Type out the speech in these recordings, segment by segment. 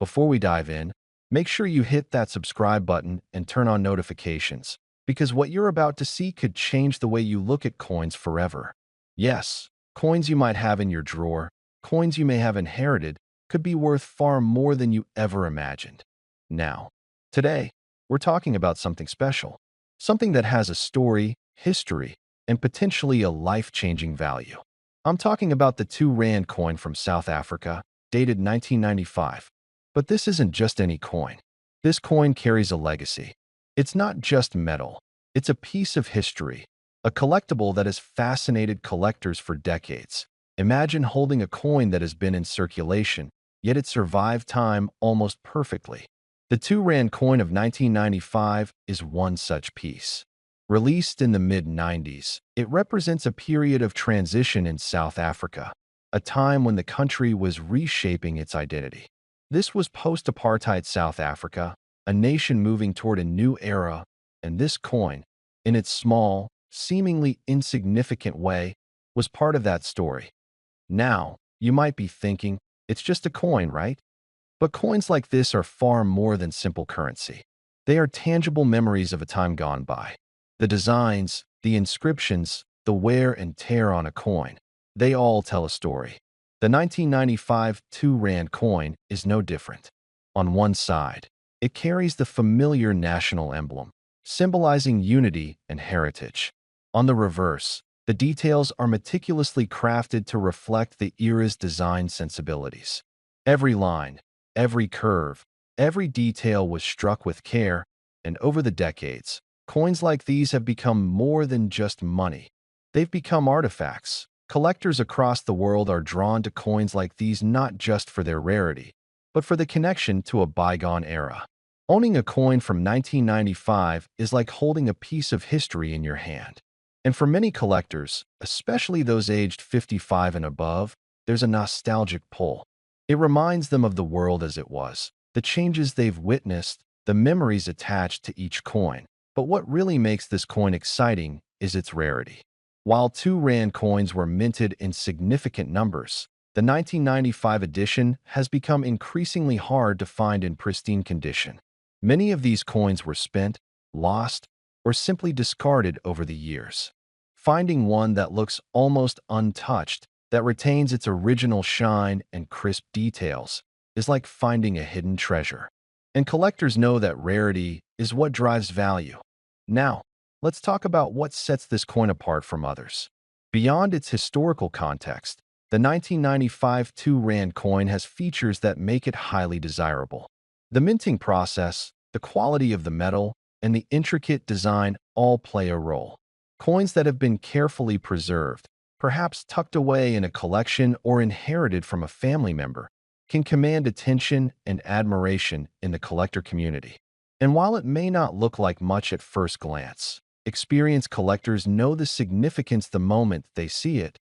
Before we dive in, make sure you hit that subscribe button and turn on notifications, because what you're about to see could change the way you look at coins forever. Yes, coins you might have in your drawer, coins you may have inherited, could be worth far more than you ever imagined. Now, today, we're talking about something special, something that has a story, history, and potentially a life-changing value. I'm talking about the 2 Rand coin from South Africa, dated 1995. But this isn't just any coin. This coin carries a legacy. It's not just metal. It's a piece of history, a collectible that has fascinated collectors for decades. Imagine holding a coin that has been in circulation, yet it survived time almost perfectly. The 2 Rand coin of 1995 is one such piece. Released in the mid-90s, it represents a period of transition in South Africa, a time when the country was reshaping its identity. This was post-apartheid South Africa, a nation moving toward a new era, and this coin, in its small, seemingly insignificant way, was part of that story. Now, you might be thinking, it's just a coin, right? But coins like this are far more than simple currency. They are tangible memories of a time gone by. The designs, the inscriptions, the wear and tear on a coin, they all tell a story. The 1995 2 Rand coin is no different. On one side, it carries the familiar national emblem, symbolizing unity and heritage. On the reverse, the details are meticulously crafted to reflect the era's design sensibilities. Every line, every curve, every detail was struck with care, and over the decades, coins like these have become more than just money. They've become artifacts. Collectors across the world are drawn to coins like these not just for their rarity, but for the connection to a bygone era. Owning a coin from 1995 is like holding a piece of history in your hand. And for many collectors, especially those aged 55 and above, there's a nostalgic pull. It reminds them of the world as it was, the changes they've witnessed, the memories attached to each coin. But what really makes this coin exciting is its rarity. While 2 Rand coins were minted in significant numbers, the 1995 edition has become increasingly hard to find in pristine condition. Many of these coins were spent, lost, or simply discarded over the years. Finding one that looks almost untouched, that retains its original shine and crisp details, is like finding a hidden treasure. And collectors know that rarity is what drives value. Now, let's talk about what sets this coin apart from others. Beyond its historical context, the 1995 2 Rand coin has features that make it highly desirable. The minting process, the quality of the metal, and the intricate design all play a role. Coins that have been carefully preserved, perhaps tucked away in a collection or inherited from a family member, can command attention and admiration in the collector community. And while it may not look like much at first glance, experienced collectors know the significance the moment they see it.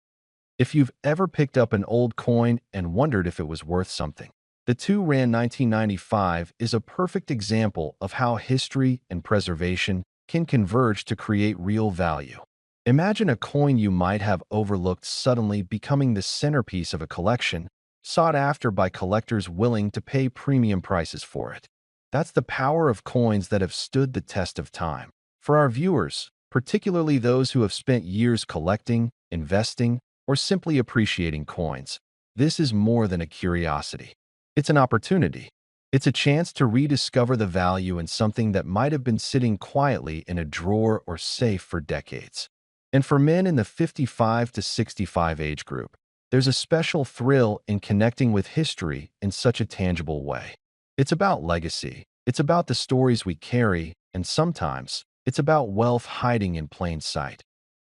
If you've ever picked up an old coin and wondered if it was worth something, the 2 Rand 1995 is a perfect example of how history and preservation can converge to create real value. Imagine a coin you might have overlooked suddenly becoming the centerpiece of a collection, sought after by collectors willing to pay premium prices for it. That's the power of coins that have stood the test of time. For our viewers, particularly those who have spent years collecting, investing, or simply appreciating coins, this is more than a curiosity. It's an opportunity. It's a chance to rediscover the value in something that might have been sitting quietly in a drawer or safe for decades. And for men in the 55 to 65 age group, there's a special thrill in connecting with history in such a tangible way. It's about legacy. It's about the stories we carry, and sometimes it's about wealth hiding in plain sight.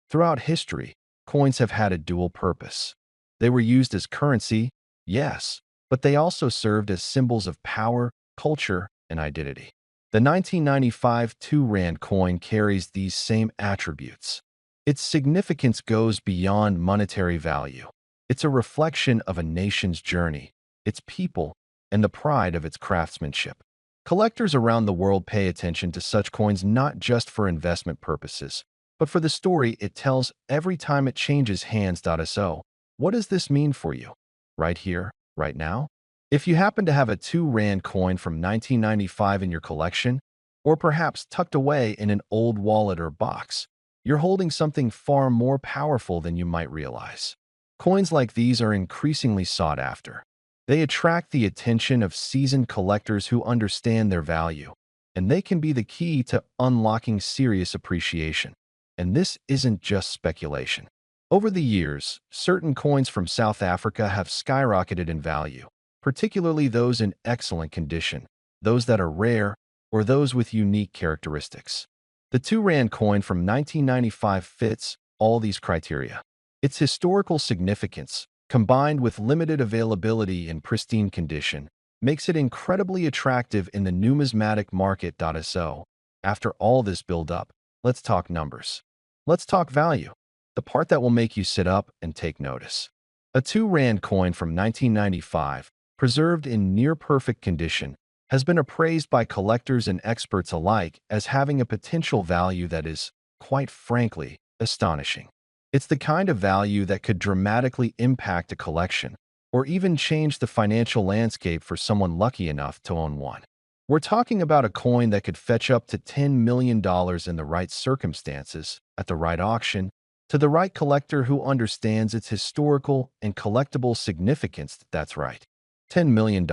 Throughout history, coins have had a dual purpose. They were used as currency, yes, but they also served as symbols of power, culture, and identity. The 1995 2 Rand coin carries these same attributes. Its significance goes beyond monetary value. It's a reflection of a nation's journey, its people, and the pride of its craftsmanship. Collectors around the world pay attention to such coins not just for investment purposes, but for the story it tells every time it changes hands. So, what does this mean for you? Right here, right now? If you happen to have a 2 Rand coin from 1995 in your collection, or perhaps tucked away in an old wallet or box, you're holding something far more powerful than you might realize. Coins like these are increasingly sought after. They attract the attention of seasoned collectors who understand their value, and they can be the key to unlocking serious appreciation. And this isn't just speculation. Over the years, certain coins from South Africa have skyrocketed in value, particularly those in excellent condition, those that are rare, or those with unique characteristics. The 2 Rand coin from 1995 fits all these criteria. Its historical significance, combined with limited availability in pristine condition, makes it incredibly attractive in the numismatic market. So, after all this build-up, let's talk numbers. Let's talk value, the part that will make you sit up and take notice. A 2 Rand coin from 1995, preserved in near-perfect condition, has been appraised by collectors and experts alike as having a potential value that is, quite frankly, astonishing. It's the kind of value that could dramatically impact a collection, or even change the financial landscape for someone lucky enough to own one. We're talking about a coin that could fetch up to $10 million in the right circumstances, at the right auction, to the right collector who understands its historical and collectible significance. That's right, $10 million.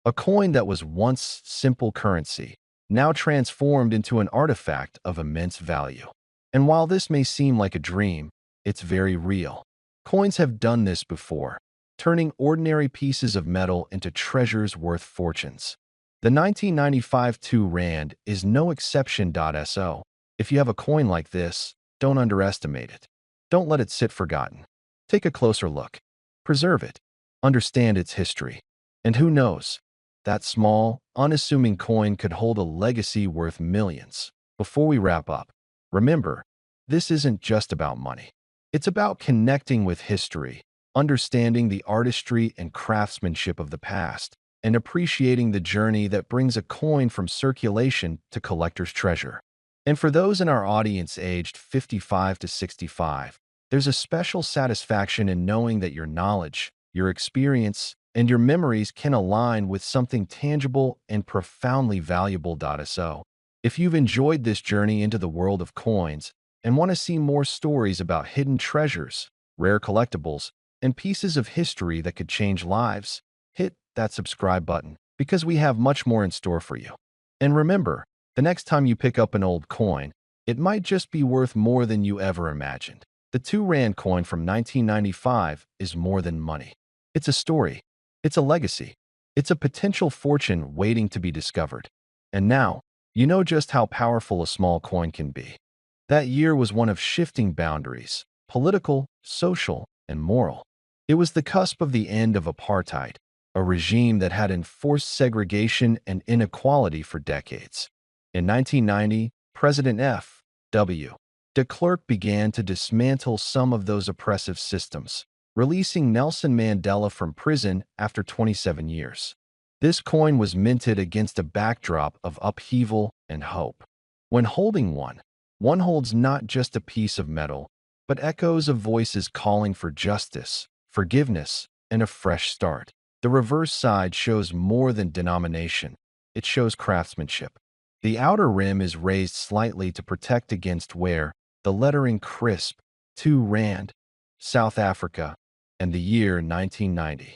A coin that was once simple currency, now transformed into an artifact of immense value. And while this may seem like a dream, it's very real. Coins have done this before, turning ordinary pieces of metal into treasures worth fortunes. The 1995 2 Rand is no exception. So, if you have a coin like this, don't underestimate it. Don't let it sit forgotten. Take a closer look. Preserve it. Understand its history. And who knows, that small, unassuming coin could hold a legacy worth millions. Before we wrap up, remember, this isn't just about money. It's about connecting with history, understanding the artistry and craftsmanship of the past, and appreciating the journey that brings a coin from circulation to collector's treasure. And for those in our audience aged 55 to 65, there's a special satisfaction in knowing that your knowledge, your experience, and your memories can align with something tangible and profoundly valuable. So, if you've enjoyed this journey into the world of coins and want to see more stories about hidden treasures, rare collectibles, and pieces of history that could change lives, hit that subscribe button because we have much more in store for you. And remember, the next time you pick up an old coin, it might just be worth more than you ever imagined. The 2 Rand coin from 1995 is more than money. It's a story. It's a legacy. It's a potential fortune waiting to be discovered. And now, you know just how powerful a small coin can be. That year was one of shifting boundaries, political, social, and moral. It was the cusp of the end of apartheid, a regime that had enforced segregation and inequality for decades. In 1990, President F. W. de Klerk began to dismantle some of those oppressive systems, releasing Nelson Mandela from prison after 27 years. This coin was minted against a backdrop of upheaval and hope. When holding one holds not just a piece of metal, but echoes of voices calling for justice, forgiveness, and a fresh start. The reverse side shows more than denomination. It shows craftsmanship. The outer rim is raised slightly to protect against wear, the lettering crisp, 2 Rand, South Africa, and the year 1990.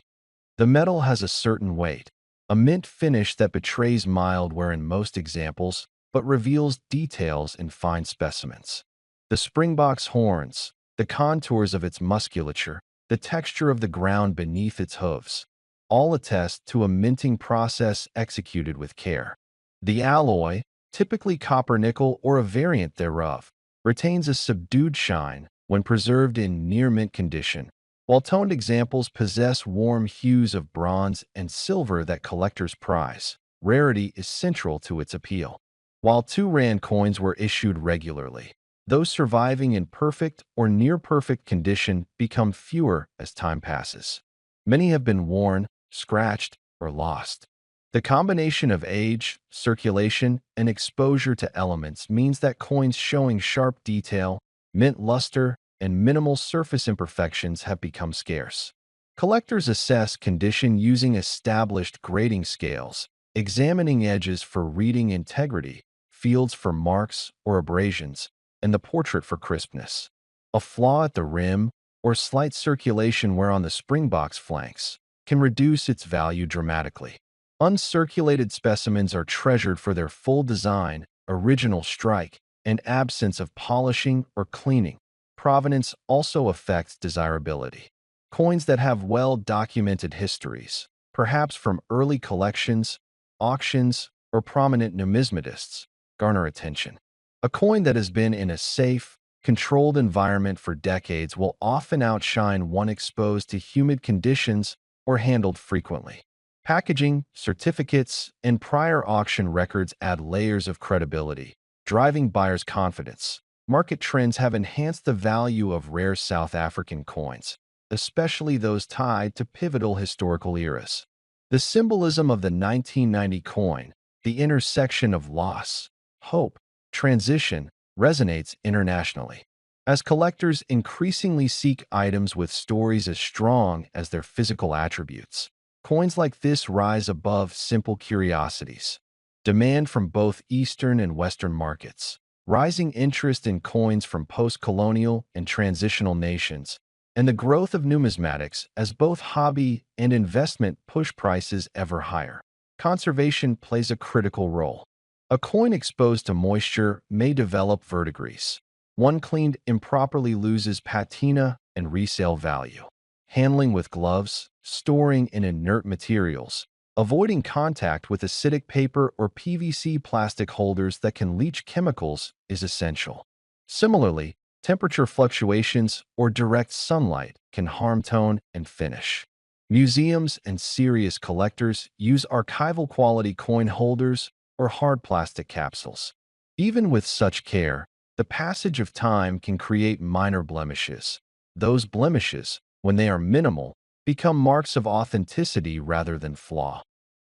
The metal has a certain weight, a mint finish that betrays mild wear in most examples, but reveals details in fine specimens. The springbok's horns, the contours of its musculature, the texture of the ground beneath its hooves, all attest to a minting process executed with care. The alloy, typically copper-nickel or a variant thereof, retains a subdued shine when preserved in near-mint condition, while toned examples possess warm hues of bronze and silver that collectors prize. Rarity is central to its appeal. While 2 Rand coins were issued regularly, those surviving in perfect or near-perfect condition become fewer as time passes. Many have been worn, scratched, or lost. The combination of age, circulation, and exposure to elements means that coins showing sharp detail, mint luster, and minimal surface imperfections have become scarce. Collectors assess condition using established grading scales, examining edges for reading integrity, fields for marks or abrasions, and the portrait for crispness. A flaw at the rim or slight circulation wear on the springbox flanks can reduce its value dramatically. Uncirculated specimens are treasured for their full design, original strike, and absence of polishing or cleaning. Provenance also affects desirability. Coins that have well-documented histories, perhaps from early collections, auctions, or prominent numismatists, garner attention. A coin that has been in a safe, controlled environment for decades will often outshine one exposed to humid conditions or handled frequently. Packaging, certificates, and prior auction records add layers of credibility, driving buyers' confidence. Market trends have enhanced the value of rare South African coins, especially those tied to pivotal historical eras. The symbolism of the 1990 coin, the intersection of loss, hope, transition, resonates internationally. As collectors increasingly seek items with stories as strong as their physical attributes, coins like this rise above simple curiosities. Demand from both Eastern and Western markets, rising interest in coins from post-colonial and transitional nations, and the growth of numismatics as both hobby and investment push prices ever higher. Conservation plays a critical role. A coin exposed to moisture may develop verdigris. One cleaned improperly loses patina and resale value. Handling with gloves, storing in inert materials, avoiding contact with acidic paper or PVC plastic holders that can leach chemicals is essential. Similarly, temperature fluctuations or direct sunlight can harm tone and finish. Museums and serious collectors use archival quality coin holders or hard plastic capsules. Even with such care, the passage of time can create minor blemishes. Those blemishes, when they are minimal, become marks of authenticity rather than flaw.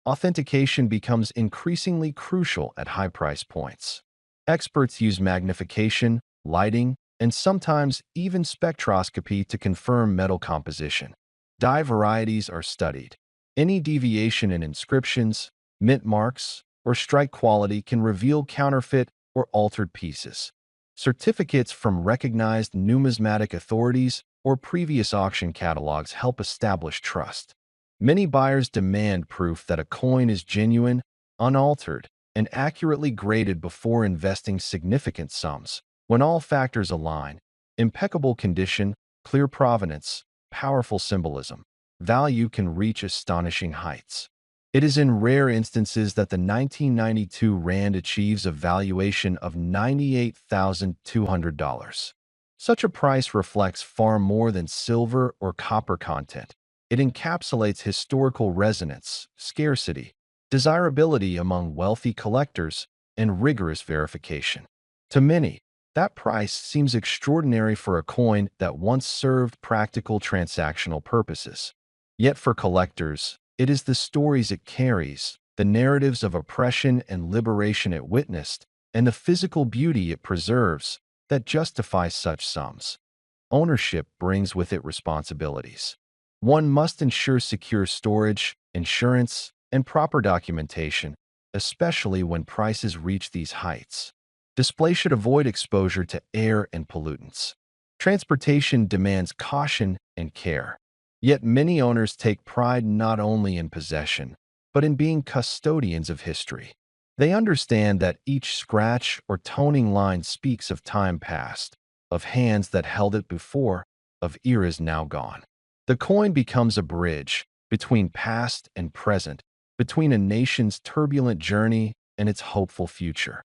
Authentication becomes increasingly crucial at high price points. Experts use magnification, lighting, and sometimes even spectroscopy to confirm metal composition. Die varieties are studied. Any deviation in inscriptions, mint marks, or strike quality can reveal counterfeit or altered pieces. Certificates from recognized numismatic authorities or previous auction catalogs help establish trust. Many buyers demand proof that a coin is genuine, unaltered, and accurately graded before investing significant sums. When all factors align, impeccable condition, clear provenance, powerful symbolism, value can reach astonishing heights. It is in rare instances that the 1992 Rand achieves a valuation of $98,200. Such a price reflects far more than silver or copper content. It encapsulates historical resonance, scarcity, desirability among wealthy collectors, and rigorous verification. To many, that price seems extraordinary for a coin that once served practical transactional purposes. Yet for collectors, it is the stories it carries, the narratives of oppression and liberation it witnessed, and the physical beauty it preserves that justify such sums. Ownership brings with it responsibilities. One must ensure secure storage, insurance, and proper documentation, especially when prices reach these heights. Display should avoid exposure to air and pollutants. Transportation demands caution and care. Yet many owners take pride not only in possession, but in being custodians of history. They understand that each scratch or toning line speaks of time past, of hands that held it before, of eras now gone. The coin becomes a bridge between past and present, between a nation's turbulent journey and its hopeful future.